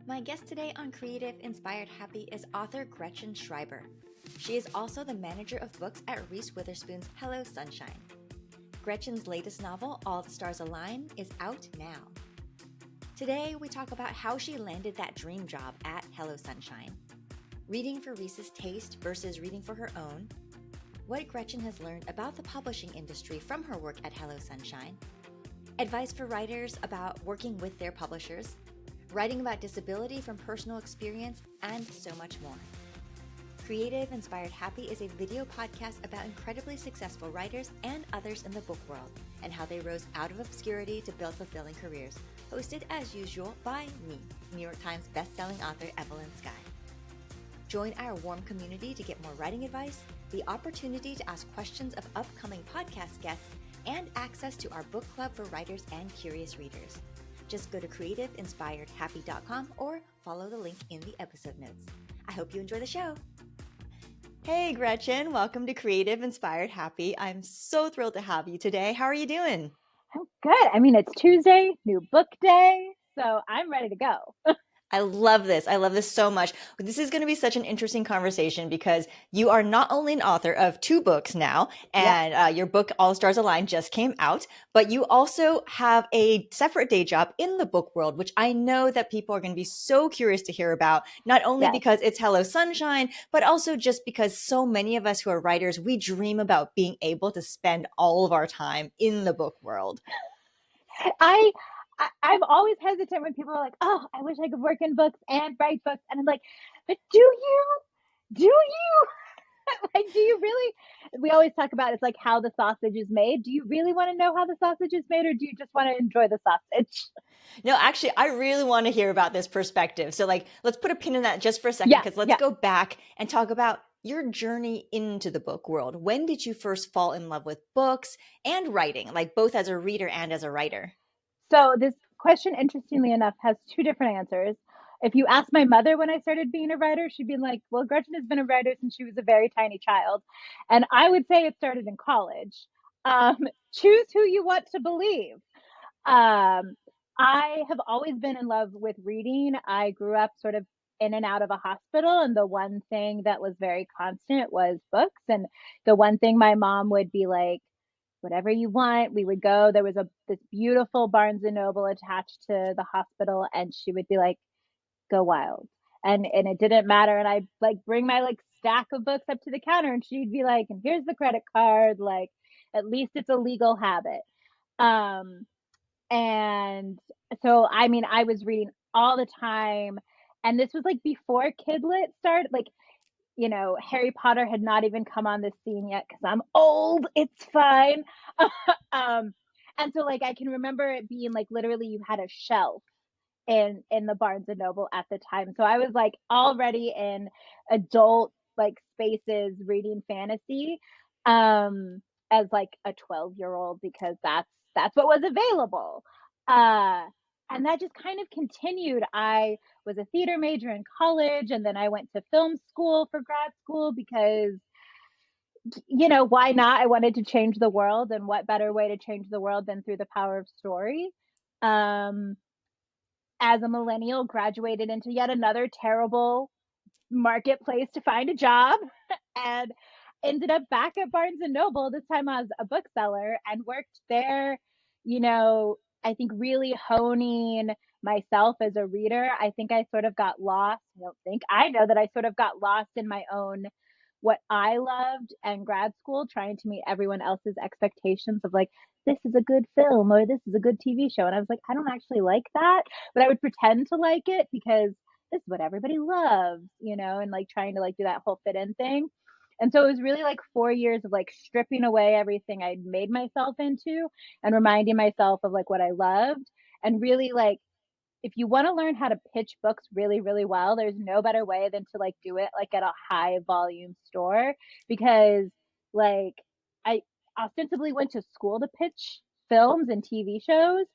My guest today on Creative Inspired Happy is author Gretchen Schreiber. She is also the manager of books at Reese Witherspoon's Hello Sunshine. Gretchen's latest novel, All the Stars Align, is out now. Today, we talk about how she landed that dream job at Hello Sunshine, reading for Reese's taste versus reading for her own, what Gretchen has learned about the publishing industry from her work at Hello Sunshine, advice for writers about working with their publishers, writing about disability from personal experience, and so much more. Creative Inspired Happy is a video podcast about incredibly successful writers and others in the book world and how they rose out of obscurity to build fulfilling careers. Hosted as usual by me, New York Times bestselling author Evelyn Skye. Join our warm community to get more writing advice, the opportunity to ask questions of upcoming podcast guests, and access to our book club for writers and curious readers. Just go to creativeinspiredhappy.com or follow the link in the episode notes. I hope you enjoy the show. Hey, Gretchen, welcome to Creative Inspired Happy. I'm so thrilled to have you today. How are you doing? I'm good. I mean, it's Tuesday, new book day, so I'm ready to go. I love this. I love this so much. This is going to be such an interesting conversation because you are not only an author of 2 books now, and your book, All Stars Align, just came out, but you also have a separate day job in the book world, which I know that people are going to be so curious to hear about, not only because it's Hello Sunshine, but also just because so many of us who are writers, we dream about being able to spend all of our time in the book world. I'm always hesitant when people are like, oh, I wish I could work in books and write books. And I'm like, but do you? Like, do you really? We always talk about it's like how the sausage is made. Do you really want to know how the sausage is made, or do you just want to enjoy the sausage? No, actually, I really want to hear about this perspective. So let's put a pin in that just for a second, because let's go back and talk about your journey into the book world. When did you first fall in love with books and writing, like both as a reader and as a writer? So this question, interestingly enough, has 2 different answers. If you ask my mother when I started being a writer, she'd be like, well, Gretchen has been a writer since she was a very tiny child. And I would say it started in college. Um, Choose who you want to believe. Um, I have always been in love with reading. I grew up sort of in and out of a hospital, and the one thing that was very constant was books. And the one thing my mom would be like, whatever you want, we would go. There was this beautiful Barnes and Noble attached to the hospital, and she would be like, go wild. And it didn't matter. And I'd like bring my like stack of books up to the counter, and she'd be like, and here's the credit card, like at least it's a legal habit. And so I mean, I was reading all the time, and this was like before Kidlit started. Like, Harry Potter had not even come on the scene yet because I'm old. It's fine. um, and so like I can remember it being like literally you had a shelf in the Barnes and Noble at the time. So I was like already in adult like spaces reading fantasy as like a 12-year-old because that's what was available. Uh and that just kind of continued. I was a theater major in college, and then I went to film school for grad school because why not? I wanted to change the world, and what better way to change the world than through the power of story. Um as a millennial, graduated into yet another terrible marketplace to find a job and ended up back at Barnes and Noble, this time as a bookseller, and worked there, I think really honing myself as a reader. I think I sort of got lost. I know that I sort of got lost in my own what I loved and grad school, trying to meet everyone else's expectations of like, this is a good film or this is a good TV show. And I was like, I don't actually like that, but I would pretend to like it because this is what everybody loves, and like trying to like do that whole fit in thing. And so it was really like 4 years of like stripping away everything I'd made myself into and reminding myself of like what I loved. And really like, if you want to learn how to pitch books really, really well, there's no better way than to like do it like at a high volume store, because like I ostensibly went to school to pitch films and TV shows.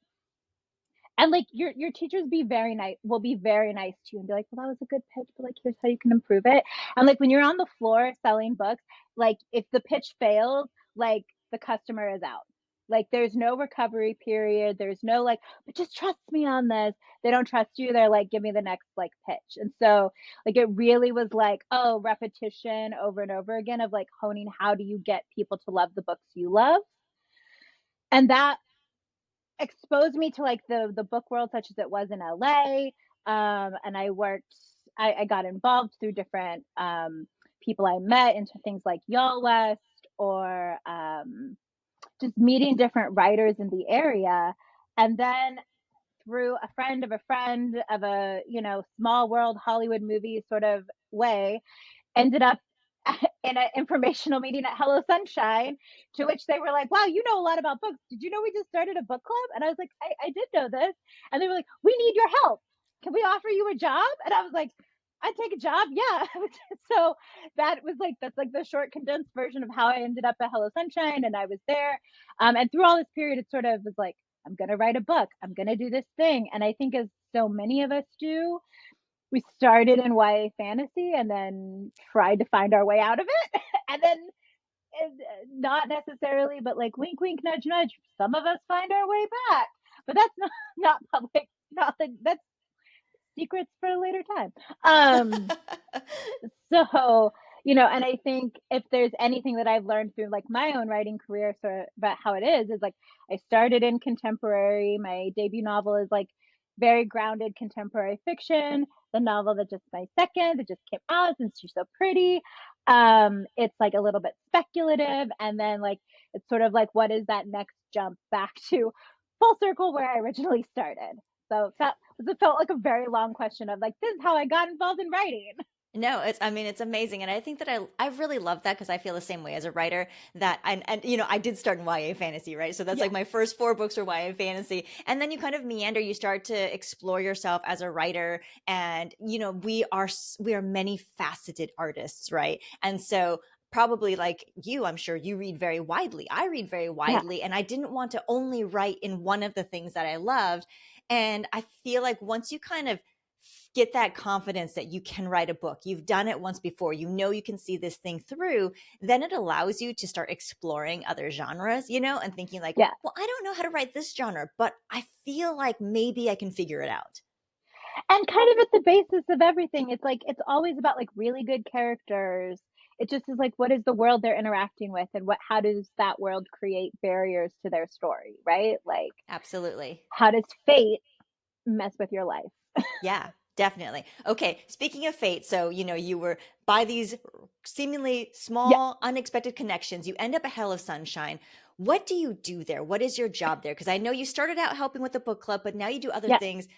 And like your teachers will be very nice to you and be like, well, that was a good pitch, but like here's how you can improve it. And like when you're on the floor selling books, like if the pitch fails, like the customer is out. Like, there's no recovery period. There's no like, but just trust me on this. They don't trust you. They're like, give me the next like pitch. And so like it really was like, oh, repetition over and over again of like honing how do you get people to love the books you love. And that exposed me to like the book world such as it was in LA. And I got involved through different people I met into things like Y'all West or just meeting different writers in the area. And then through a friend of a friend of a, small world Hollywood movie sort of way, ended up in an informational meeting at Hello Sunshine, to which they were like, wow, you know a lot about books. Did you know we just started a book club? And I was like, I did know this. And they were like, we need your help. Can we offer you a job? And I was like, I'd take a job. Yeah. So that's like the short condensed version of how I ended up at Hello Sunshine. And I was there. And through all this period, it sort of was like, I'm going to write a book. I'm going to do this thing. And I think as so many of us do, we started in YA fantasy and then tried to find our way out of it. And then not necessarily, but like wink, wink, nudge, nudge. Some of us find our way back, but that's not public. Not like that's secrets for a later time. Um, so, and I think if there's anything that I've learned through like my own writing career, so about how it is like I started in contemporary. My debut novel is like very grounded contemporary fiction. The novel that just my second that just came out, Since You're So Pretty, it's like a little bit speculative, and then like it's sort of like what is that next jump back to full circle where I originally started. So that it felt like a very long question of like, this is how I got involved in writing. No, I mean, it's amazing. And I think that I really love that because I feel the same way as a writer that, and, I did start in YA fantasy, right? So that's Yeah. like my first four books were YA fantasy. And then you kind of meander, you start to explore yourself as a writer. And, we are many faceted artists, right? And so probably like you, I'm sure you read very widely. I read very Yeah. widely. And I didn't want to only write in one of the things that I loved. And I feel like once you kind of get that confidence that you can write a book, you've done it once before, you can see this thing through, then it allows you to start exploring other genres, and thinking like, Yeah. well, I don't know how to write this genre, but I feel like maybe I can figure it out. And kind of at the basis of everything, it's like it's always about like really good characters. It just is like what is the world they're interacting with, and how does that world create barriers to their story, right? Like Absolutely. how does fate mess with your life? Yeah, definitely. Okay, speaking of fate, so you were by these seemingly Yeah. small, unexpected connections. You end up at Hell of Sunshine. What do you do there? What is your job there? Because I know you started out helping with the book club, but now you do other Yeah. things.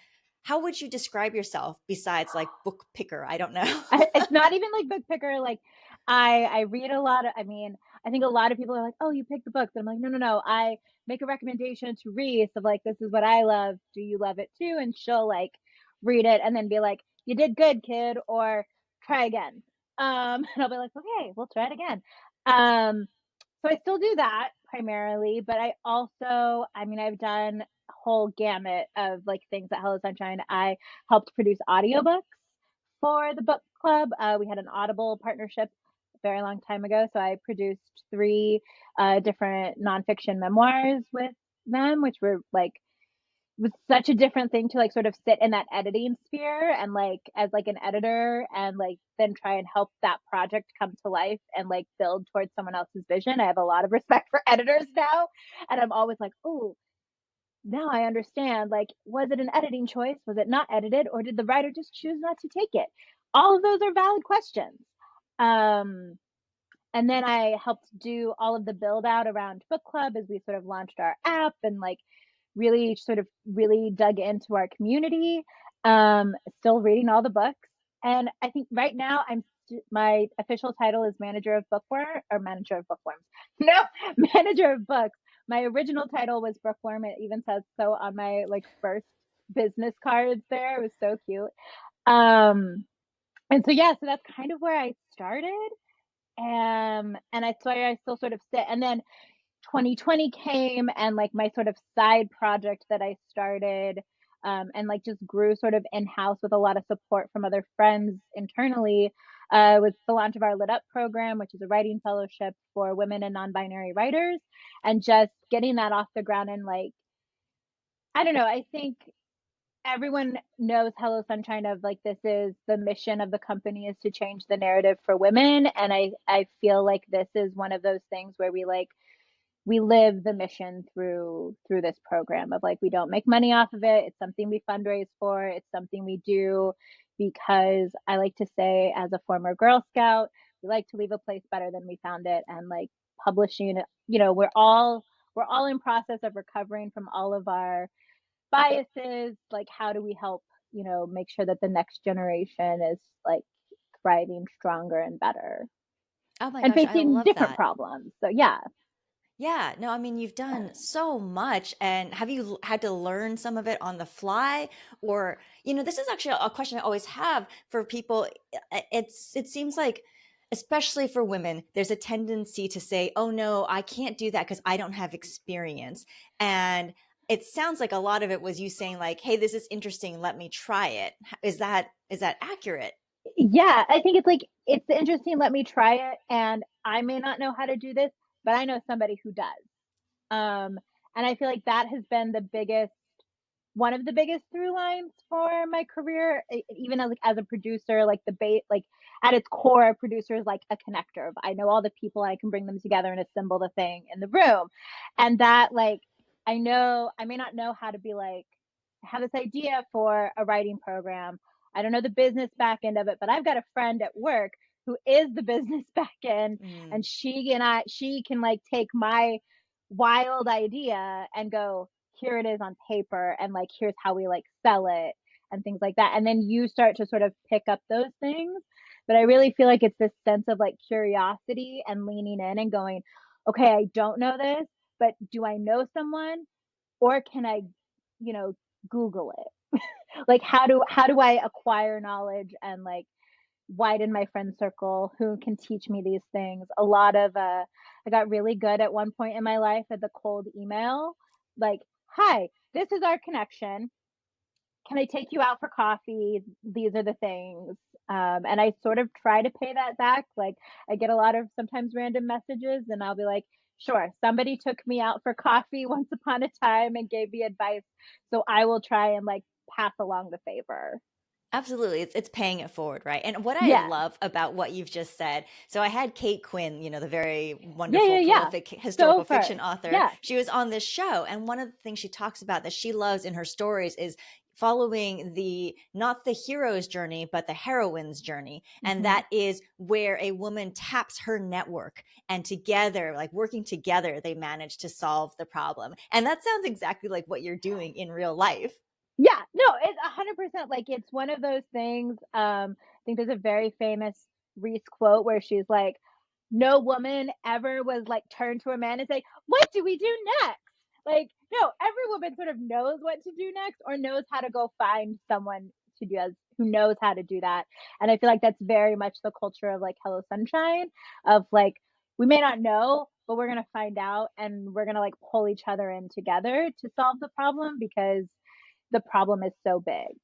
How would you describe yourself besides like book picker? I don't know. It's not even like book picker. Like I read a lot of, I mean, I think a lot of people are like, oh, you pick the books. I'm like, no, no, no. I make a recommendation to Reese of like, this is what I love. Do you love it too? And she'll like read it and then be like, you did good, kid, or try again. And I'll be like, okay, we'll try it again. So I still do that primarily, but I also, I mean, I've done a whole gamut of like things at Hello Sunshine. I helped produce audiobooks for the book club. We had an Audible partnership a very long time ago. So I produced three different nonfiction memoirs with them, which were like, was such a different thing to like sort of sit in that editing sphere and like as like an editor and like then try and help that project come to life and like build towards someone else's vision. I have a lot of respect for editors now, and I'm always like, oh, now I understand. Like, was it an editing choice? Was it not edited? Or did the writer just choose not to take it? All of those are valid questions. Um, and then I helped do all of the build out around book club as we sort of launched our app and like really sort of really dug into our community. Still reading all the books. And I think right now my official title is manager of bookworm or manager of bookworms. No, manager of books. My original title was bookworm. It even says so on my like first business cards there. It was so cute. Um, and so yeah, so that's kind of where I started. And I swear I still sort of sit. And then 2020 came and like my sort of side project that I started and like just grew sort of in-house with a lot of support from other friends internally, was the launch of our Lit Up program, which is a writing fellowship for women and non-binary writers, and just getting that off the ground. And like, I don't know, I think everyone knows Hello Sunshine of like, this is the mission of the company, is to change the narrative for women. And I feel like this is one of those things where we live the mission through this program of like, we don't make money off of it. It's something we fundraise for. It's something we do because I like to say, as a former Girl Scout, we like to leave a place better than we found it. And like publishing, we're all in process of recovering from all of our biases. Like, how do we help, make sure that the next generation is like thriving stronger and better Oh my and gosh, I facing love different that. problems. So yeah. Yeah, no, I mean, you've done so much. And have you had to learn some of it on the fly? Or, this is actually a question I always have for people. It seems like, especially for women, there's a tendency to say, oh no, I can't do that because I don't have experience. And it sounds like a lot of it was you saying like, hey, this is interesting, let me try it. Is that accurate? Yeah, I think it's like, it's interesting, let me try it. And I may not know how to do this, but I know somebody who does. Um, and I feel like that has been one of the biggest through lines for my career, even as a producer. Like like at its core, a producer is like a connector. Of I know all the people, I can bring them together and assemble the thing in the room. And that, like, I know I may not know how to be like, I have this idea for a writing program. I don't know the business back end of it, but I've got a friend at work who is the business back end, Mm. and she can like take my wild idea and go, here it is on paper, and like, here's how we like sell it and things like that. And then you start to sort of pick up those things. But I really feel like it's this sense of like curiosity and leaning in and going, okay, I don't know this, but do I know someone, or can I, you know, Google it? Like, how do I acquire knowledge and like widen my friend circle who can teach me these things? A lot of I got really good at one point in my life at the cold email, like, hi, this is our connection, can I take you out for coffee, these are the things. And I sort of try to pay that back. Like, I get a lot of sometimes random messages, and I'll be like, sure, somebody took me out for coffee once upon a time and gave me advice, so I will try and like pass along the favor. Absolutely. It's paying it forward, right? And what I Yeah, love about what you've just said, so I had Kate Quinn, the very yeah, wonderful, yeah, yeah. prolific historical So fiction first, author. yeah. She was on this show, and one of the things she talks about that she loves in her stories is following the not the hero's journey, but the heroine's journey. And Hmm. that is where a woman taps her network, and together, like working together, they manage to solve the problem. And that sounds exactly like what you're doing in real life. Yeah, no, it's 100%. Like, it's one of those things. I think there's a very famous Reese quote where she's like, "No woman ever was like turned to a man and say, 'What do we do next?'" Like, no, every woman sort of knows what to do next, or knows how to go find someone to do as who knows how to do that. And I feel like that's very much the culture of like Hello Sunshine, of like, we may not know, but we're gonna find out, and we're gonna like pull each other in together to solve the problem, because the problem is so big.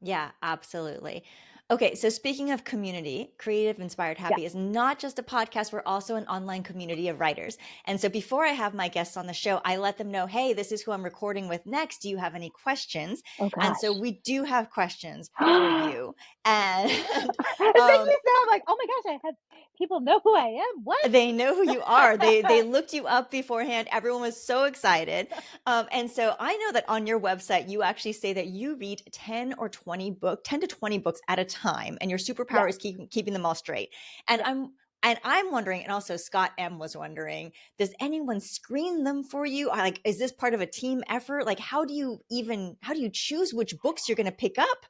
Yeah, absolutely. Okay, so speaking of community, Creative Inspired Yeah. Happy is not just a podcast, we're also an online community of writers. And so before I have my guests on the show, I let them know, hey, this is who I'm recording with next. Do you have any questions? Oh And so gosh. we do have questions for It you. And makes um, me sound like, oh my gosh, I have people know who I am. What? they know who you are. They looked you up beforehand. Everyone was so excited. And so I know that on your website, you actually say that you read 10 to 20 books at a time, and your superpower Yes. is keeping them all straight. And Yeah. I'm wondering, and also Scott M was wondering, does anyone screen them for you? Like, is this part of a team effort? Like, how do you choose which books you're going to pick up?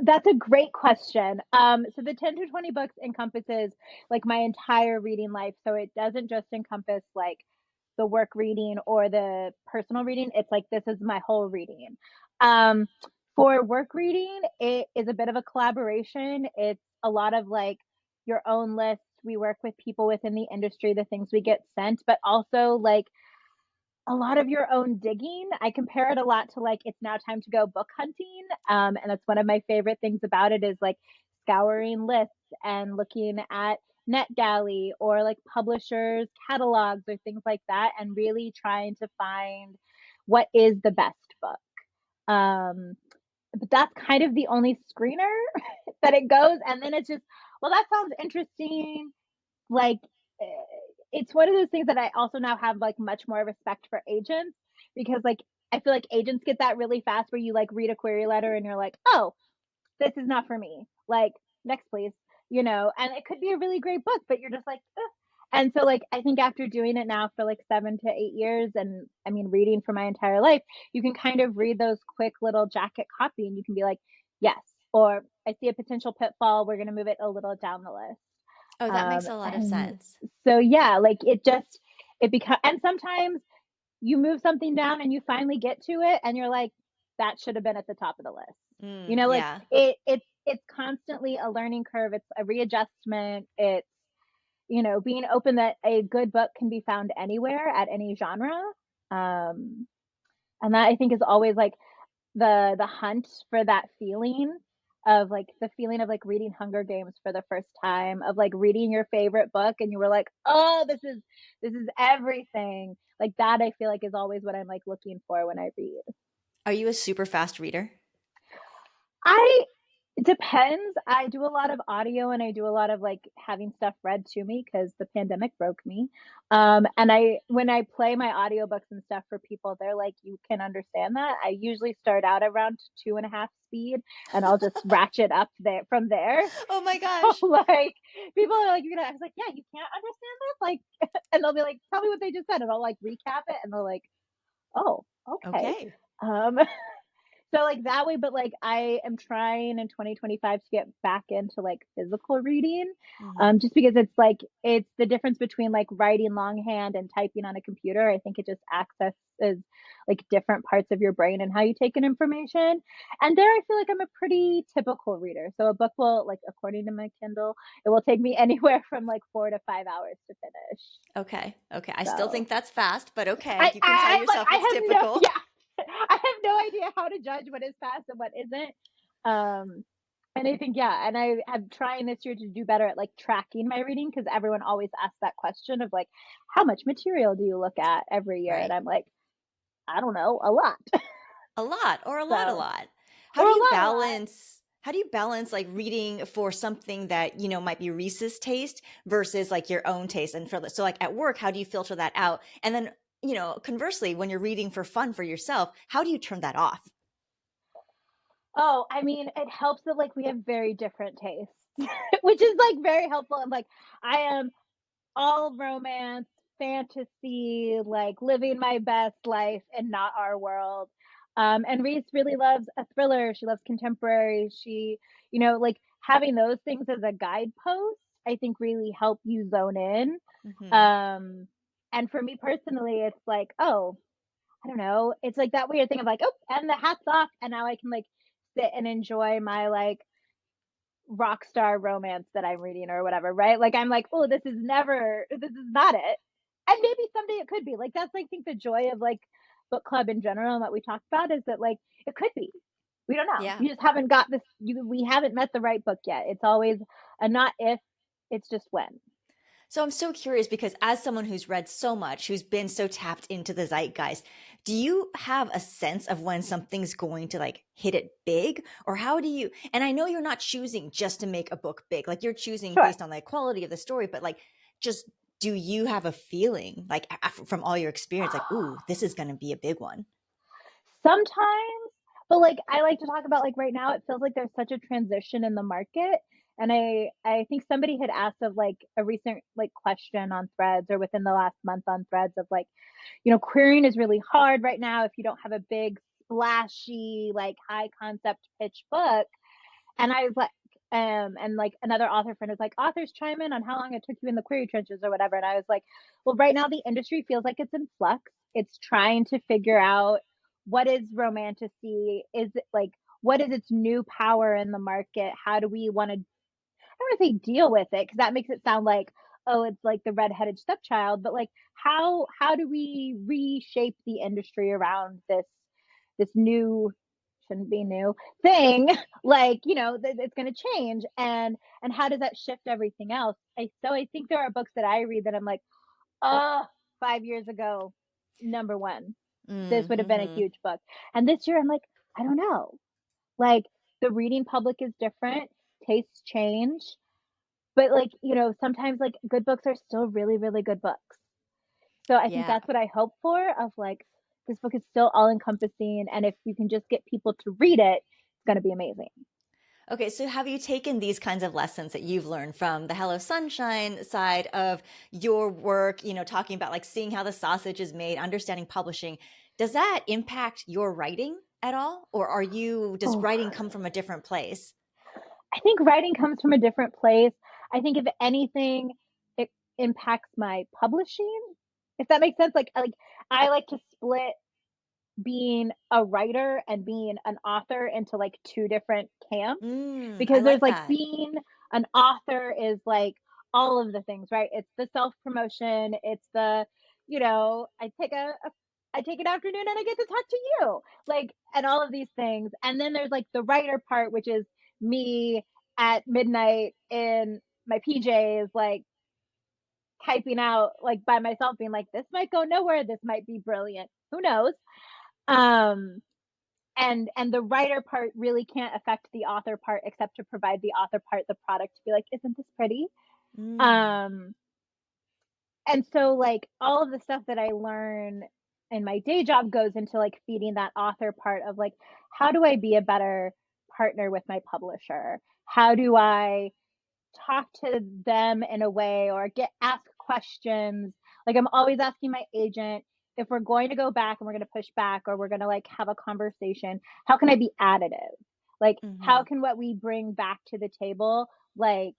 That's a great question. So the 10 to 20 books encompasses like my entire reading life. So it doesn't just encompass like the work reading or the personal reading. It's like, this is my whole reading. Um, for work reading, it is a bit of a collaboration. It's a lot of like your own list. We work with people within the industry, the things we get sent, but also like a lot of your own digging. I compare it a lot to like it's now time to go book hunting. And that's one of my favorite things about it is like scouring lists and looking at NetGalley or like publishers' catalogs or things like that, and really trying to find what is the best book. But that's kind of the only screener that it goes, and then it's just, well, that sounds interesting. Like eh, it's one of those things that I also now have like much more respect for agents, because like I feel like agents get that really fast where you like read a query letter and you're like, oh, this is not for me. Like, next please, and it could be a really great book, but you're just like, ugh. And so like I think after doing it now for like 7 to 8 years, and I mean reading for my entire life, you can kind of read those quick little jacket copy and you can be like, yes, or I see a potential pitfall, we're going to move it a little down the list. Oh, that makes a lot of And sense. so yeah, like it becomes, and sometimes you move something down and you finally get to it and you're like, that should have been at the top of the list. Like Yeah. it's constantly a learning curve. It's a readjustment. It's, being open that a good book can be found anywhere at any genre. Um, and that I think is always like the hunt for that feeling of like the feeling of like reading Hunger Games for the first time, of like reading your favorite book and you were like, oh, this is everything. Like that I feel like is always what I'm like looking for when I read. Are you a super fast reader? I It depends. I do a lot of audio and I do a lot of like having stuff read to me because the pandemic broke me. And when I play my audiobooks and stuff for people, they're like, you can understand that. I usually start out around 2.5 speed and I'll just ratchet up there from there. Oh my So gosh. like people are like, I was like, yeah, you can't understand this? Like, and they'll be like, tell me what they just said. And I'll like recap it and they're like, oh, okay. Okay. Um, so like that way, but like I am trying in 2025 to get back into like physical reading. Hmm. Just because it's like it's the difference between like writing longhand and typing on a computer. I think it just accesses like different parts of your brain and how you take in information. And there I feel like I'm a pretty typical reader. So a book will, like, according to my Kindle, it will take me anywhere from like 4 to 5 hours to finish. Okay. Okay. I still So think that's fast, but okay. I, You can tell I like yourself I it's have no typical. yeah, I have no idea how to judge what is fast and what isn't. Um, and I think yeah, and I'm trying this year to do better at like tracking my reading, because everyone always asks that question of like, how much material do you look at every year? And Right. I'm like, I don't know, a lot. A lot or a So lot. or a lot. How do you balance like reading for something that, might be Reese's taste versus like your own taste and for so like at work, how do you filter that out? And then, conversely, when you're reading for fun for yourself, how do you turn that off? Oh, I mean, it helps that like we have very different tastes, which is like very helpful. And like I am all romance, fantasy, like living my best life and not our world. And Reese really loves a thriller. She loves contemporary. She, like having those things as a guidepost, I think really help you zone in. Hmm. Um, and for me personally, it's like, oh, I don't know. It's like that weird thing of like, oh, and the hat's off, and now I can like sit and enjoy my like rock star romance that I'm reading or whatever, right? Like I'm like, oh, this is not it. And maybe someday it could be. Like that's I think the joy of like book club in general and what we talked about is that like it could be. We don't know. Yeah. You just haven't got this we haven't met the right book yet. It's always a not if, it's just when. So I'm so curious because as someone who's read so much, who's been so tapped into the zeitgeist, do you have a sense of when something's going to like hit it big? Or how do you, and I know you're not choosing just to make a book big, like you're choosing Sure. based on the quality of the story, but like just do you have a feeling like from all your experience, like, ooh, this is going to be a big one? Sometimes, but like I like to talk about like right now it feels like there's such a transition in the market. And I think somebody had asked of like a recent like question on Threads or within the last month on Threads of like, querying is really hard right now if you don't have a big splashy like high concept pitch book. And I was like, and like another author friend was like, authors chime in on how long it took you in the query trenches or whatever. And I was like, well, right now the industry feels like it's in flux. It's trying to figure out what is romantasy. Is it like, what is its new power in the market? How do we want to, I don't want to say deal with it, because that makes it sound like, oh, it's like the redheaded stepchild, but like how do we reshape the industry around this new, shouldn't be new, thing, like, that it's going to change, and how does that shift everything else? I think there are books that I read that I'm like, oh, 5 years ago, number one, this would have been a Mm-hmm. huge book. And this year I'm like, I don't know. Like, the reading public is different, tastes change, but, like, sometimes, like, good books are still really, really good books. So I think Yeah. that's what I hope for, of, like, this book is still all-encompassing, and if you can just get people to read it, it's gonna be amazing. Okay, so have you taken these kinds of lessons that you've learned from the Hello Sunshine side of your work, talking about like seeing how the sausage is made, understanding publishing? Does that impact your writing at all? Or does Oh, writing come from a different place? I think writing comes from a different place. I think if anything, it impacts my publishing, if that makes sense. Like, I like to split being a writer and being an author into like two different camps, I because there's like like that. being an author is like all of the things, right? It's the self promotion, it's the, I take an afternoon and I get to talk to you, like, and all of these things. And then there's like the writer part, which is me at midnight in my PJs, like typing out like by myself, being like, this might go nowhere, this might be brilliant, who knows. um and the writer part really can't affect the author part, except to provide the author part the product to be like, isn't this pretty? Mm. um and so like all of the stuff that I learn in my day job goes into like feeding that author part of like, how do I be a better partner with my publisher? How do I talk to them in a way, or get ask questions? Like, I'm always asking my agent, if we're going to go back and we're going to push back, or we're going to like have a conversation, how can I be additive? Like, how Hmm. can what we bring back to the table, like,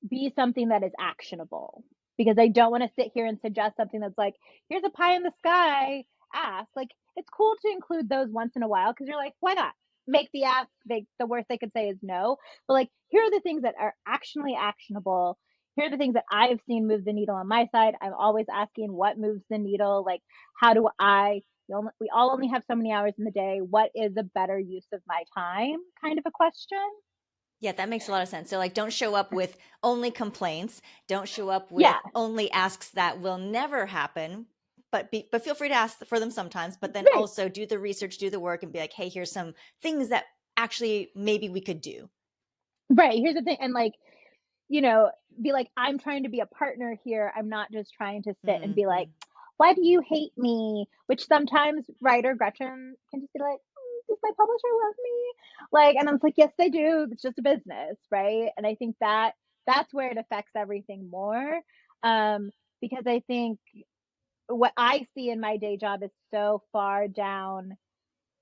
be something that is actionable? Because I don't want to sit here and suggest something that's like, here's a pie in the sky ask. Like, it's cool to include those once in a while, because you're like, why not? Make the ask. The worst they could say is no. But like, here are the things that are actually actionable. Here are the things that I've seen move the needle on my side. I'm always asking, what moves the needle? Like, how do I, we all only have so many hours in the day. What is a better use of my time? Kind of a question. Yeah, that makes a lot of sense. So, like, don't show up with only complaints. Don't show up with Yeah, only asks that will never happen. But feel free to ask for them sometimes. But then right. also do the research, do the work, and be like, hey, here's some things that actually maybe we could do. Right. Here's the thing. And like, you know, be like, I'm trying to be a partner here. I'm not just trying to sit and be like, Hmm. why do you hate me? Which sometimes writer Gretchen can just be like, does my publisher love me? Like, and I'm like, yes, they do. It's just a business, right? And I think that that's where it affects everything more. Because I think what I see in my day job is so far down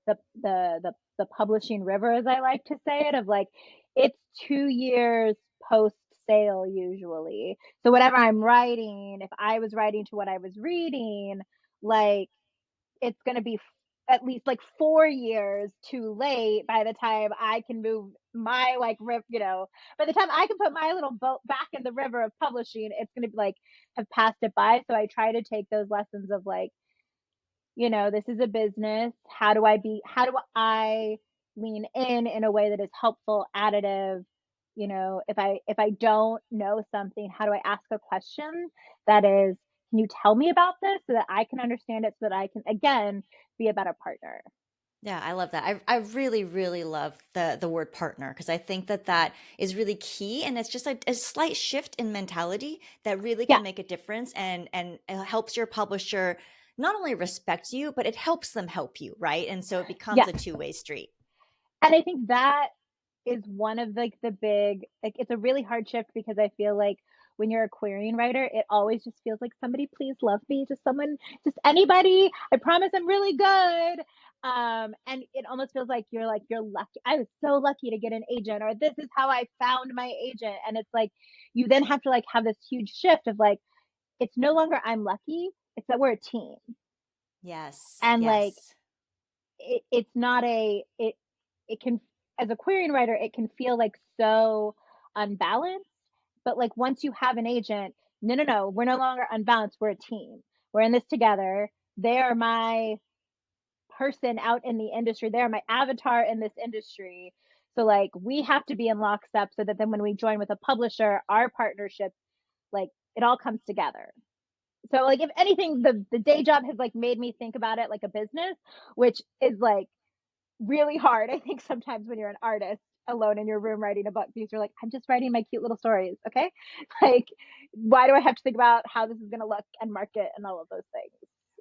the publishing river, as I like to say it, of like, it's 2 years post sale usually. So whatever I'm writing, if I was writing to what I was reading, like, it's going to be at least like 4 years too late by the time I can move my like by the time I can put my little boat back in the river of publishing, it's going to be like have passed it by. So I try to take those lessons of like, this is a business. How do I lean in a way that is helpful, additive? If I don't know something, how do I ask a question that is, can you tell me about this, so that I can understand it, so that I can again be a better partner? Yeah, I love that. I really, really love the word partner because I think that that is really key, and it's just a slight shift in mentality that really Yeah, can make a difference, and it helps your publisher not only respect you, but it helps them help you, right? And so it becomes yeah. a two-way street. And I think that is one of like the big, like, it's a really hard shift, because I feel like when you're a querying writer, it always just feels like, somebody please love me, just someone, just anybody, I promise I'm really good. And it almost feels like you're lucky. I was so lucky to get an agent, or this is how I found my agent. And it's like, you then have to like have this huge shift of like, it's no longer I'm lucky, it's that we're a team. Yes, And like, yes. it's not it can, as a querying writer, it can feel like so unbalanced, But like once you have an agent, no, no, no, we're no longer unbalanced. We're a team. We're in this together. They are my person out in the industry. They're my avatar in this industry. So like we have to be in lockstep so that then when we join with a publisher, our partnership, like it all comes together. So like if anything, the day job has like made me think about it like a business, which is like really hard. I think sometimes when you're an artist alone in your room writing a book, because you're like, I'm just writing my cute little stories, okay? Like, why do I have to think about how this is going to look and market and all of those things?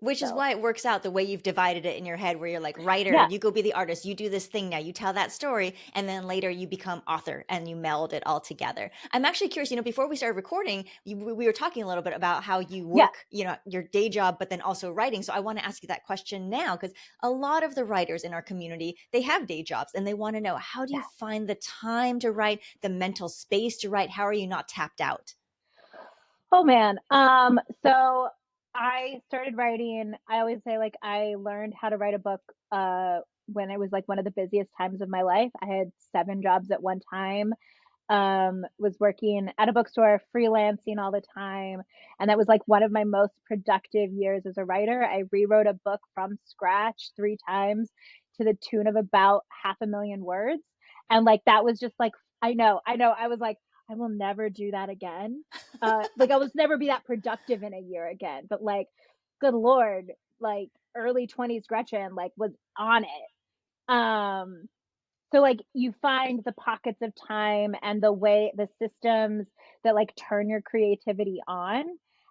Which is So why it works out the way you've divided it in your head, where you're like, writer, yeah, you go be the artist, you do this thing now, you tell that story, and then later you become author and you meld it all together. I'm actually curious, before we started recording, we were talking a little bit about how you yeah, work, your day job, but then also writing. So I want to ask you that question now, because a lot of the writers in our community, they have day jobs and they want to know, how do you yeah. find the time to write, the mental space to write? How are you not tapped out? Oh man. So I started writing. I always say like I learned how to write a book when it was like one of the busiest times of my life. I had 7 jobs at one time. Was working at a bookstore, freelancing all the time. And that was like one of my most productive years as a writer. I rewrote a book from scratch 3 times to the tune of about 500,000 words. And like that was just like, I know. I was like, I will never do that again. Like I will never be that productive in a year again. But like, good Lord, like early 20s Gretchen like was on it. So like you find the pockets of time and the systems that like turn your creativity on.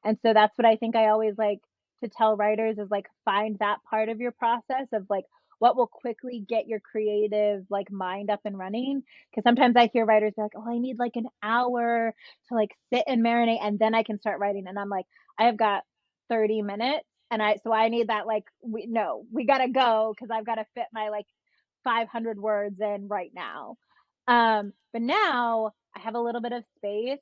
And so that's what I think I always like to tell writers is like find that part of your process of like what will quickly get your creative like mind up and running. Because sometimes I hear writers be like, oh, I need like an hour to like sit and marinate and then I can start writing. And I'm like, I have got 30 minutes and I need that like we gotta go because I've got to fit my like 500 words in right now. But now I have a little bit of space.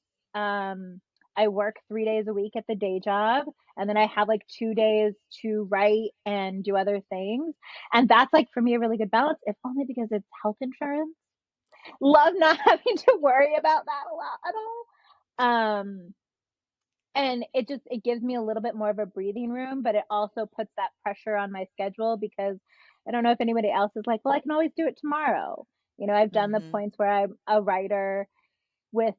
I work 3 days a week at the day job, and then I have like 2 days to write and do other things. And that's like for me a really good balance, if only because it's health insurance. Love not having to worry about that a lot at all. And it gives me a little bit more of a breathing room, but it also puts that pressure on my schedule because I don't know if anybody else is like, well, I can always do it tomorrow. I've done the Hmm. points where I'm a writer with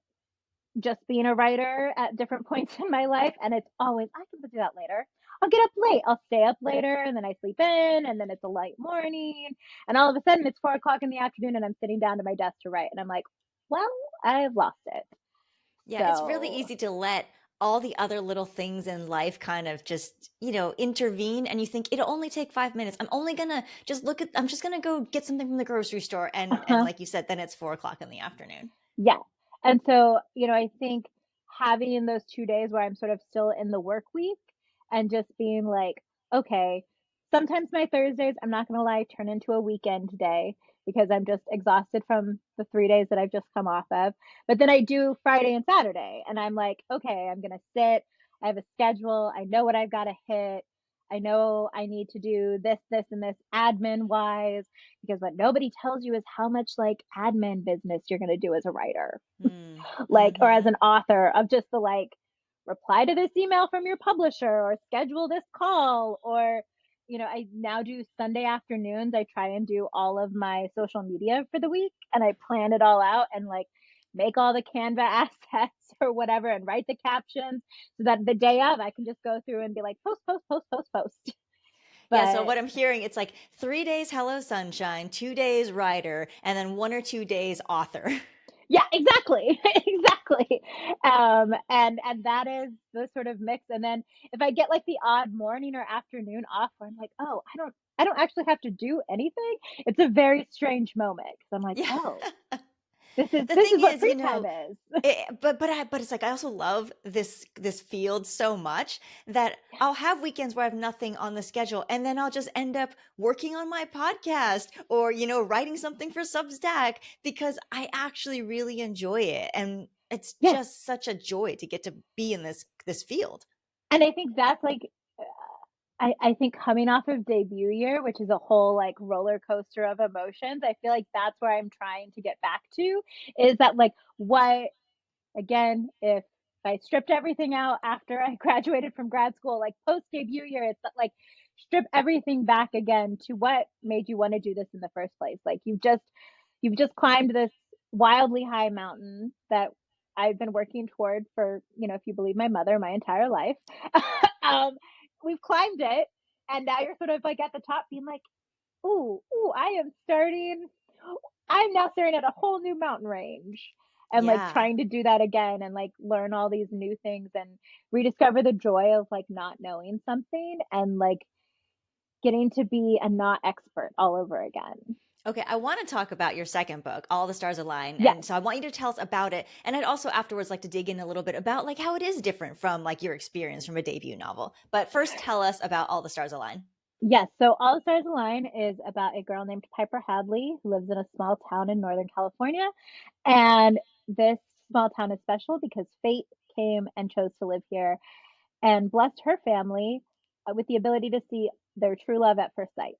just being a writer at different points in my life, and it's always I can do that later. I'll get up late. I'll stay up later, and then I sleep in, and then it's a light morning, and all of a sudden it's 4 o'clock in the afternoon, and I'm sitting down to my desk to write, and I'm like, well, I've lost it. Yeah, it's really So easy to let all the other little things in life kind of just, intervene, and you think it'll only take 5 minutes. I'm only gonna just I'm just gonna go get something from the grocery store. And like you said, then it's 4 o'clock in the afternoon. yeah. And so, I think having those 2 days where I'm sort of still in the work week and just being like, okay, sometimes my Thursdays, I'm not going to lie, turn into a weekend day because I'm just exhausted from the 3 days that I've just come off of. But then I do Friday and Saturday, and I'm like, okay, I'm going to sit. I have a schedule. I know what I've got to hit. I know I need to do this, this, and this admin wise because what nobody tells you is how much like admin business you're going to do as a writer, Mm. like, or as Hmm. an author of just the like, reply to this email from your publisher or schedule this call or, I now do Sunday afternoons. I try and do all of my social media for the week and I plan it all out and like make all the Canva assets or whatever and write the captions so that the day of I can just go through and be like, post, post, post, post, post. Yeah, so But what I'm hearing, it's like 3 days Hello Sunshine, 2 days writer, and then 1 or 2 days author. yeah, exactly. Exactly. And that is the sort of mix. And then if I get like the odd morning or afternoon off where I'm like, oh, I don't actually have to do anything, it's a very strange moment because I'm like, Yeah. oh, this is The this thing is what is, free time is. but it's like I also love this field so much that I'll have weekends where I have nothing on the schedule, and then I'll just end up working on my podcast or writing something for Substack because I actually really enjoy it, and it's Yeah. just such a joy to get to be in this field. And I think that's like I think coming off of debut year, which is a whole like roller coaster of emotions, I feel like that's where I'm trying to get back to is that like what again, if I stripped everything out after I graduated from grad school, like post debut year, it's like strip everything back again to what made you want to do this in the first place. Like you've just climbed this wildly high mountain that I've been working toward for, if you believe my mother, my entire life. um, we've climbed it, and now you're sort of like at the top being like, ooh, I'm now staring at a whole new mountain range and like Yeah. trying to do that again and like learn all these new things and rediscover the joy of like not knowing something and like getting to be a not expert all over again. Okay, I want to talk about your second book, All the Stars Align. Yes. And so I want you to tell us about it. And I'd also afterwards like to dig in a little bit about like how it is different from like your experience from a debut novel. But first tell us about All the Stars Align. Yes. So All the Stars Align is about a girl named Piper Hadley who lives in a small town in Northern California. And this small town is special because fate came and chose to live here and blessed her family with the ability to see their true love at first sight.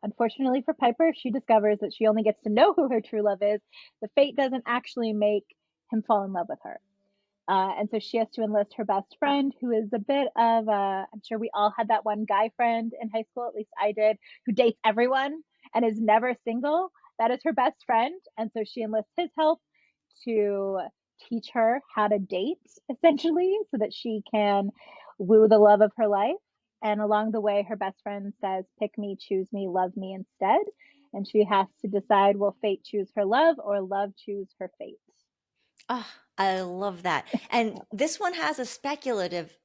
Unfortunately for Piper, she discovers that she only gets to know who her true love is. The fate doesn't actually make him fall in love with her. And so she has to enlist her best friend, who is a bit of a, I'm sure we all had that one guy friend in high school, at least I did, who dates everyone and is never single. That is her best friend. And so she enlists his help to teach her how to date, essentially, so that she can woo the love of her life. And along the way, her best friend says, pick me, choose me, love me instead. And she has to decide, will fate choose her love or love choose her fate? Oh, I love that. And this one has a speculative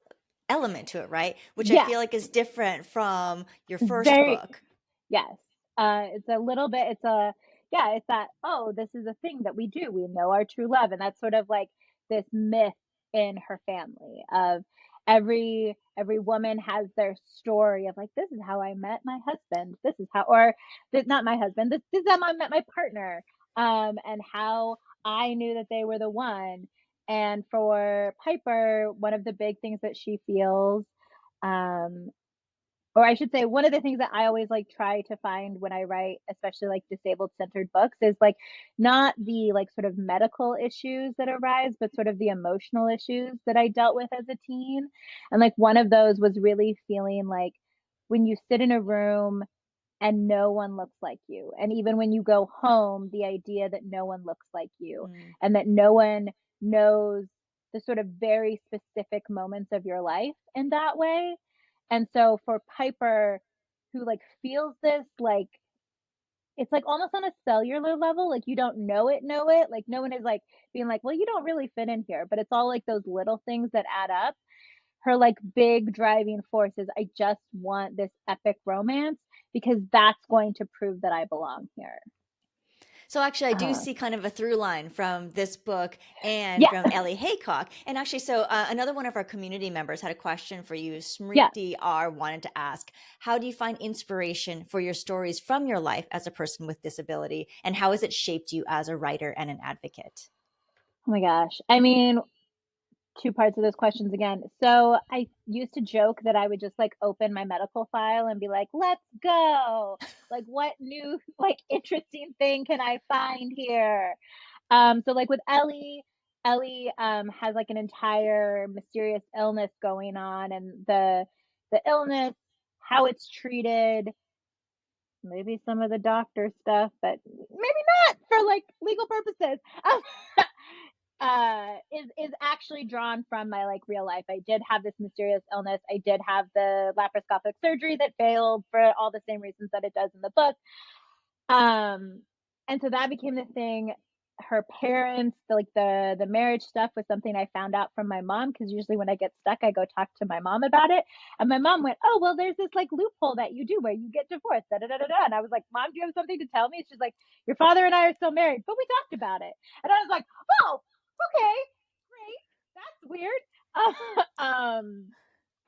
element to it, right? Which I Yeah, feel like is different from your first very. book. Yes. It's a little bit, yeah, it's that, oh, this is a thing that we do. We know our true love. And that's sort of like this myth in her family of every woman has their story of like, this is how I met my husband. This is how, or this, not my husband, this is how I met my partner. And how I knew that they were the one. And for Piper, one of the big things that she feels, um, or I should say, one of the things that I always like try to find when I write, especially like disabled centered books, is like not the like sort of medical issues that arise, but sort of the emotional issues that I dealt with as a teen. And like one of those was really feeling like when you sit in a room and no one looks like you. And even when you go home, the idea that no one looks like you Mm. and that no one knows the sort of very specific moments of your life in that way. And so for Piper, who like feels this like it's like almost on a cellular level, like you don't know it. Like no one is like being like, well, you don't really fit in here. But it's all like those little things that add up. Her like big driving force is I just want this epic romance because that's going to prove that I belong here. So actually, I do Uh, see kind of a through line from this book and yeah, from Ellie Haycock. And actually, so another one of our community members had a question for you. yeah. Smriti R wanted to ask, how do you find inspiration for your stories from your life as a person with disability? And how has it shaped you as a writer and an advocate? Oh my gosh. I mean, two parts of those questions again. So I used to joke that I would just like open my medical file and be like, let's go. Like, what new, like, interesting thing can I find here? So like with Ellie has like an entire mysterious illness going on, and the illness, how it's treated, maybe some of the doctor stuff, but maybe not for like legal purposes. Is actually drawn from my like real life. I did have this mysterious illness. I did have the laparoscopic surgery that failed for all the same reasons that it does in the book. Um, and so that became the thing. Her parents, the marriage stuff was something I found out from my mom because usually when I get stuck, I go talk to my mom about it. And my mom went, "Oh, well, there's this like loophole that you do where you get divorced." Da, da, da, da, da. And I was like, "Mom, do you have something to tell me?" She's like, "Your father and I are still married, but we talked about it." And I was like, "Oh, okay, great. That's weird." um,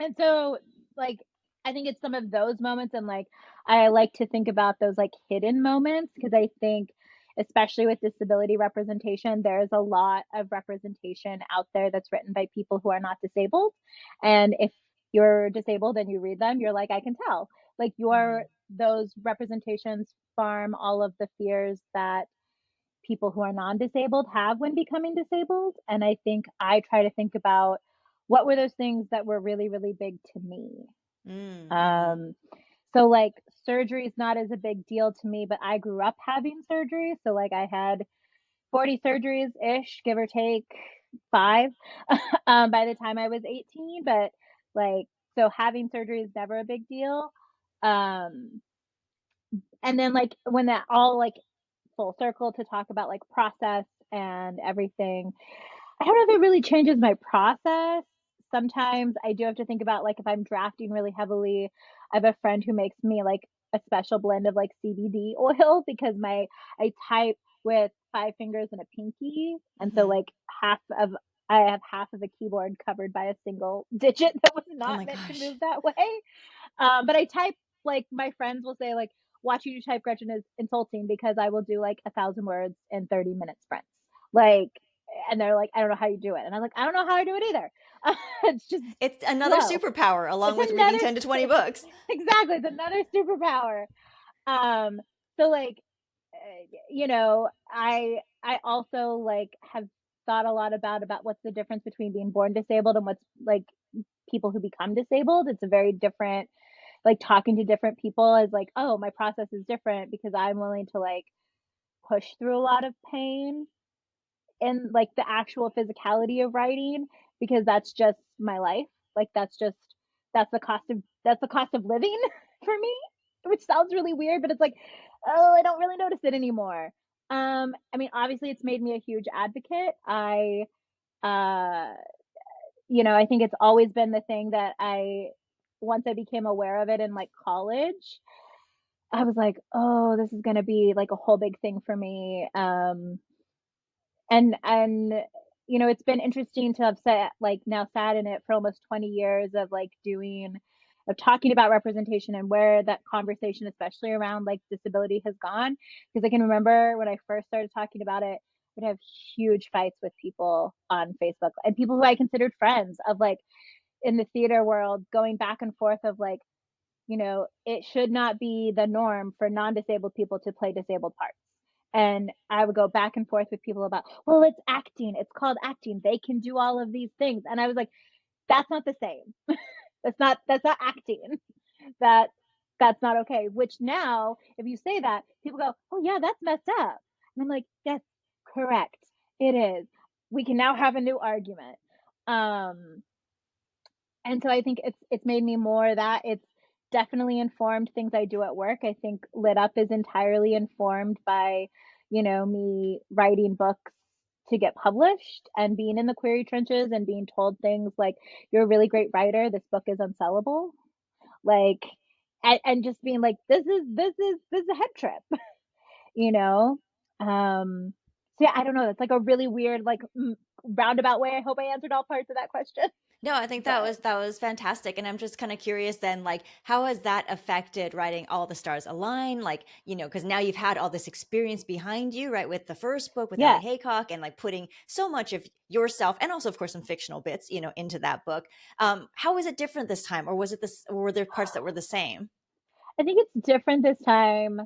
and so like I think it's some of those moments, and like I like to think about those like hidden moments because I think especially with disability representation, there's a lot of representation out there that's written by people who are not disabled. And if you're disabled and you read them, you're like, I can tell. Like your Mm. those representations farm all of the fears that people who are non-disabled have when becoming disabled. And I think I try to think about what were those things that were really, really big to me. Mm-hmm. Um, so like surgery is not as a big deal to me, but I grew up having surgery. So like I had 40 surgeries ish, give or take 5, by the time I was 18. But like, so having surgery is never a big deal. Um, and then like when that all like full circle to talk about like process and everything, I don't know if it really changes my process. Sometimes I do have to think about like if I'm drafting really heavily, I have a friend who makes me like a special blend of like CBD oil because my I type with 5 fingers and a pinky. And so Mm-hmm. like half of I have half of a keyboard covered by a single digit that was Oh not my meant to gosh. move that way. But I type like my friends will say like watching you type Gretchen is insulting because I will do like 1,000 words in 30-minute sprints. Like, and they're like, I don't know how you do it. And I'm like, I don't know how I do it either. It's just It's another flow. superpower It's along with reading another 10 to 20 books. exactly. It's another superpower. Um, so like, you know, I also like have thought a lot about what's the difference between being born disabled and what's like people who become disabled. It's a very different, like talking to different people is like, oh, my process is different because I'm willing to like push through a lot of pain and like the actual physicality of writing because that's just my life. Like that's the cost of living for me, which sounds really weird, but it's like, oh, I don't really notice it anymore. I mean, obviously it's made me a huge advocate. Uh I think it's always been the thing that I once I became aware of it in like college, I was like, oh, this is going to be like a whole big thing for me. And it's been interesting to have sat in it for almost 20 years of talking about representation and where that conversation, especially around like disability, has gone. Because I can remember when I first started talking about it, would have huge fights with people on Facebook and people who I considered friends of like in the theater world going back and forth of like, it should not be the norm for non-disabled people to play disabled parts. And I would go back and forth with people about, well, it's acting. It's called acting. They can do all of these things. And I was like, that's not the same. That's not acting. That that's not okay. Which now, if you say that, people go, oh yeah, that's messed up. And I'm like, yes, correct. It is. We can now have a new argument. Um, and so I think it's made me more that it's definitely informed things I do at work. I think Lit Up is entirely informed by, me writing books to get published and being in the query trenches and being told things like, you're a really great writer, this book is unsellable. Like and just being like, this is a head trip, you know? So yeah, I don't know. That's like a really weird, like roundabout way. I hope I answered all parts of that question. No, I think that But was fantastic. And I'm just kind of curious then, like, how has that affected writing All the Stars Align? Like, because now you've had all this experience behind you, right, with the first book with Ellie yeah, Haycock and like putting so much of yourself and also, of course, some fictional bits, into that book. How was it different this time? Or was it this, or were there parts that were the same? I think it's different this time.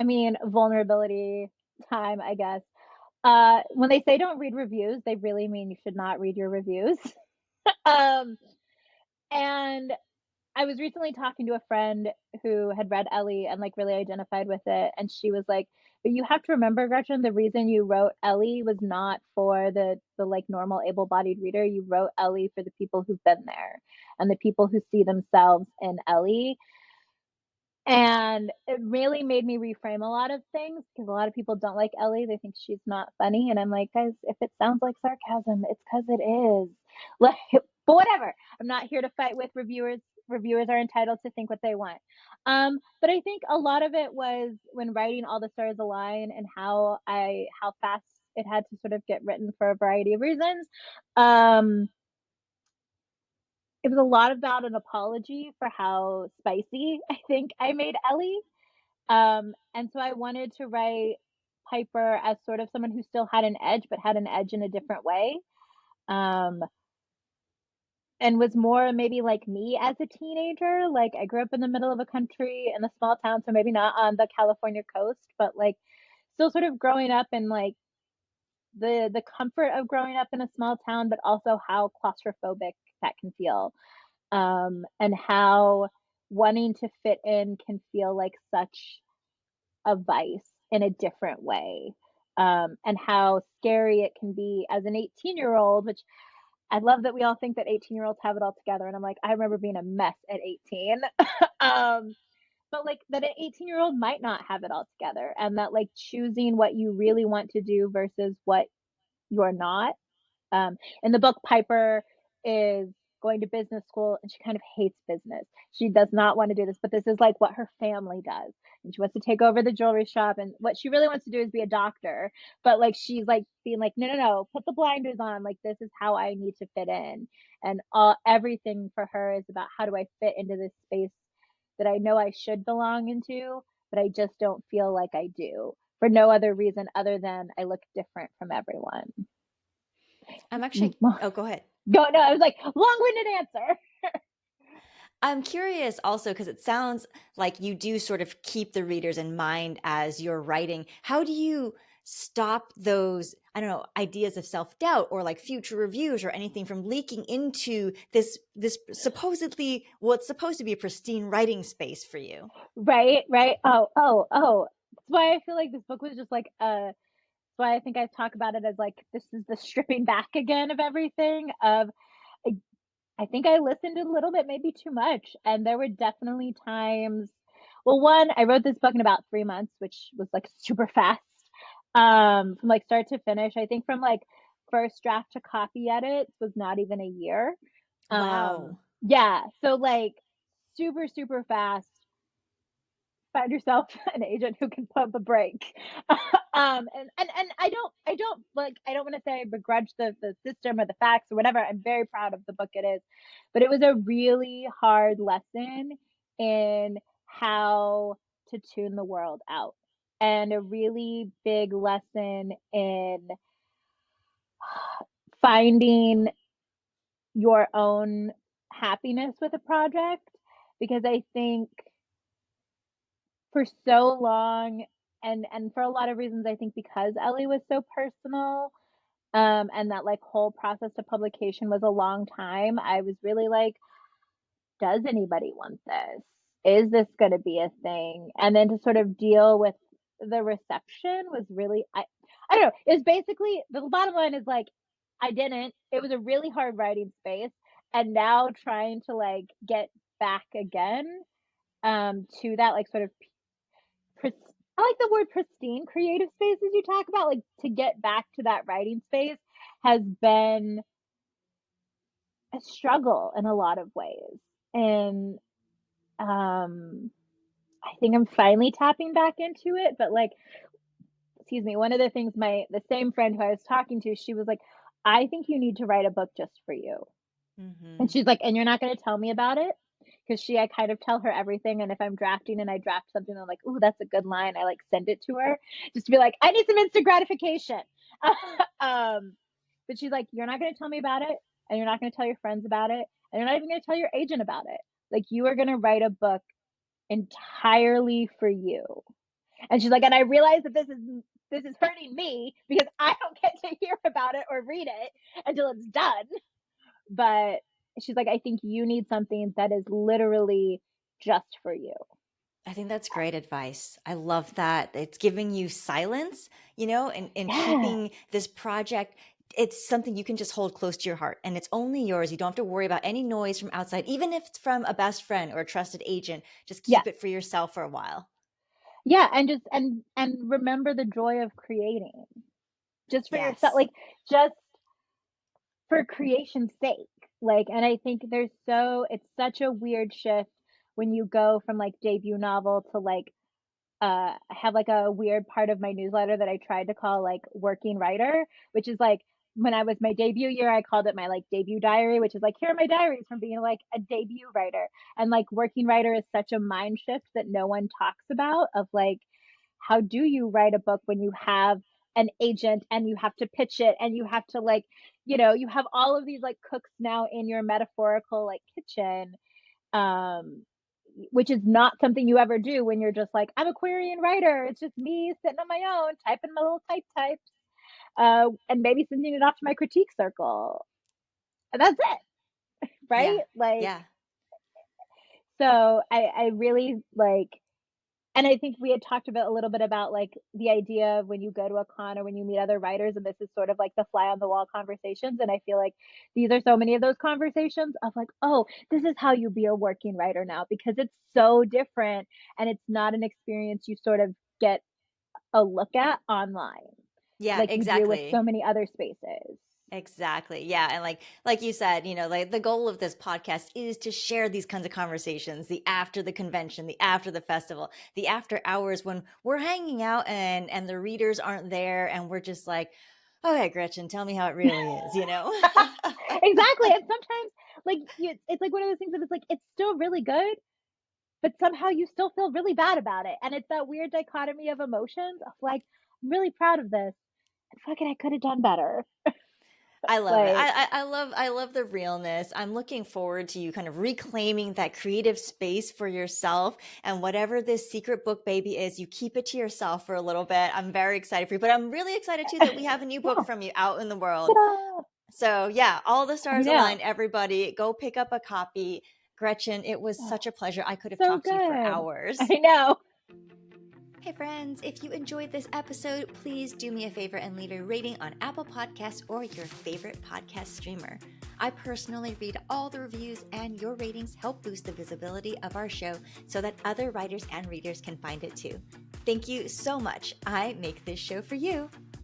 I mean, vulnerability time, I guess. When they say don't read reviews, they really mean you should not read your reviews. um, and I was recently talking to a friend who had read Ellie and like really identified with it, and she was like, "But you have to remember, Gretchen, the reason you wrote Ellie was not for the like normal able-bodied reader. You wrote Ellie for the people who've been there and the people who see themselves in Ellie." And it really made me reframe a lot of things because a lot of people don't like Ellie. They think she's not funny. And I'm like, guys, if it sounds like sarcasm, it's because it is. Like, but whatever. I'm not here to fight with reviewers. Reviewers are entitled to think what they want. But I think a lot of it was when writing All the Stars Align and how fast it had to sort of get written for a variety of reasons. Um, it was a lot about an apology for how spicy I think I made Ellie. And so I wanted to write Piper as sort of someone who still had an edge, but had an edge in a different way. Um, and was more maybe like me as a teenager. Like I grew up in the middle of a country in a small town, so maybe not on the California coast, but like still sort of growing up in like the comfort of growing up in a small town, but also how claustrophobic that can feel, and how wanting to fit in can feel like such a vice in a different way, and how scary it can be as an 18-year-old, which I love that we all think that 18-year-olds have it all together. And I'm like, I remember being a mess at 18. um, but like that an 18-year-old might not have it all together, and that like choosing what you really want to do versus what you're not. In the book, Piper is going to business school and she kind of hates business. She does not want to do this, but this is like what her family does. And she wants to take over the jewelry shop. And what she really wants to do is be a doctor. But like she's like being like, no, no, no, put the blinders on. Like this is how I need to fit in. And everything for her is about how do I fit into this space that I know I should belong into, but I just don't feel like I do for no other reason other than I look different from everyone. I'm actually, Go, oh, go ahead. no, I was like, long-winded answer. I'm curious also because it sounds like you do sort of keep the readers in mind as you're writing. How do you stop those, I don't know, ideas of self-doubt or like future reviews or anything from leaking into this supposedly what's supposed to be a pristine writing space for you? Right, right. Oh. That's why I feel like this book was just like that's why I think I talk about it as like this is the stripping back again of everything. Of I, I think I listened a little bit, maybe too much. And there were definitely times, well, one, I wrote this book in about 3 months, which was like super fast. From like start to finish. I think from like first draft to copy edits was not even a year. Wow. Yeah. So like super, super fast. Find yourself an agent who can pump a brake. And I don't like I don't want to say I begrudge the system or the facts or whatever. I'm very proud of the book it is, but it was a really hard lesson in how to tune the world out, and a really big lesson in finding your own happiness with a project, because I think for so long, and for a lot of reasons, I think because Ellie was so personal, and that like whole process to publication was a long time, I was really like, does anybody want this? Is this going to be a thing? And then to sort of deal with the reception was really, I don't know, it was basically the bottom line is like I didn't, it was a really hard writing space, and now trying to like get back again, to that like sort of I like the word pristine creative spaces you talk about, like to get back to that writing space has been a struggle in a lot of ways. And I think I'm finally tapping back into it, but like, excuse me, one of the things the same friend who I was talking to, she was like, I think you need to write a book just for you. And Hmm. she's like, and you're not going to tell me about it? Because I kind of tell her everything. And if I'm drafting and I draft something, I'm like, ooh, that's a good line. I like send it to her just to be like, I need some instant gratification. um, but she's like, you're not going to tell me about it. And you're not going to tell your friends about it. And you're not even going to tell your agent about it. Like, you are going to write a book entirely for you. And she's like, and I realize that this is hurting me because I don't get to hear about it or read it until it's done. But she's like, I think you need something that is literally just for you. I think that's great advice. I love that. It's giving you silence, and Yeah. keeping this project. It's something you can just hold close to your heart and it's only yours. You don't have to worry about any noise from outside, even if it's from a best friend or a trusted agent. Just Yeah. keep it for yourself for a while. Yeah. And just, and remember the joy of creating just for yourself, Yes. like just for creation's sake. Like, and I think it's such a weird shift when you go from like debut novel to like, I have like a weird part of my newsletter that I tried to call like working writer, which is like when I was my debut year, I called it my like debut diary, which is like, here are my diaries from being like a debut writer. And like working writer is such a mind shift that no one talks about, of like, how do you write a book when you have an agent and you have to pitch it and you have to like, you have all of these like cooks now in your metaphorical like kitchen. Um, which is not something you ever do when you're just like, I'm a Aquarian writer. It's just me sitting on my own, typing my little types, and maybe sending it off to my critique circle. And that's it, Yeah. right? Like, Yeah. so I really like, and I think we had talked about a little bit about like the idea of when you go to a con or when you meet other writers, and this is sort of like the fly on the wall conversations. And I feel like these are so many of those conversations of like, oh, this is how you be a working writer now, because it's so different and it's not an experience you sort of get a look at online Yeah, like you do with so exactly. many other spaces. Exactly. Yeah. And like you said, like the goal of this podcast is to share these kinds of conversations, the after the convention, the after the festival, the after hours when we're hanging out and the readers aren't there and we're just like, okay, Gretchen, tell me how it really is, you know? Exactly. And sometimes like it's like one of those things that it's like it's still really good, but somehow you still feel really bad about it. And it's that weird dichotomy of emotions of like, I'm really proud of this. And fucking I could have done better. I love it. Like, I love the realness. I'm looking forward to you kind of reclaiming that creative space for yourself, and whatever this secret book baby is, you keep it to yourself for a little bit. I'm very excited for you, but I'm really excited too that we have a new book yeah. from you out in the world. Ta-da! So yeah, all the I stars know. align. Everybody go pick up a copy. Gretchen, it was Oh, such a pleasure. I could have so talked to you for good. hours. I know. Hey friends, if you enjoyed this episode, please do me a favor and leave a rating on Apple Podcasts or your favorite podcast streamer. I personally read all the reviews, and your ratings help boost the visibility of our show so that other writers and readers can find it too. Thank you so much. I make this show for you.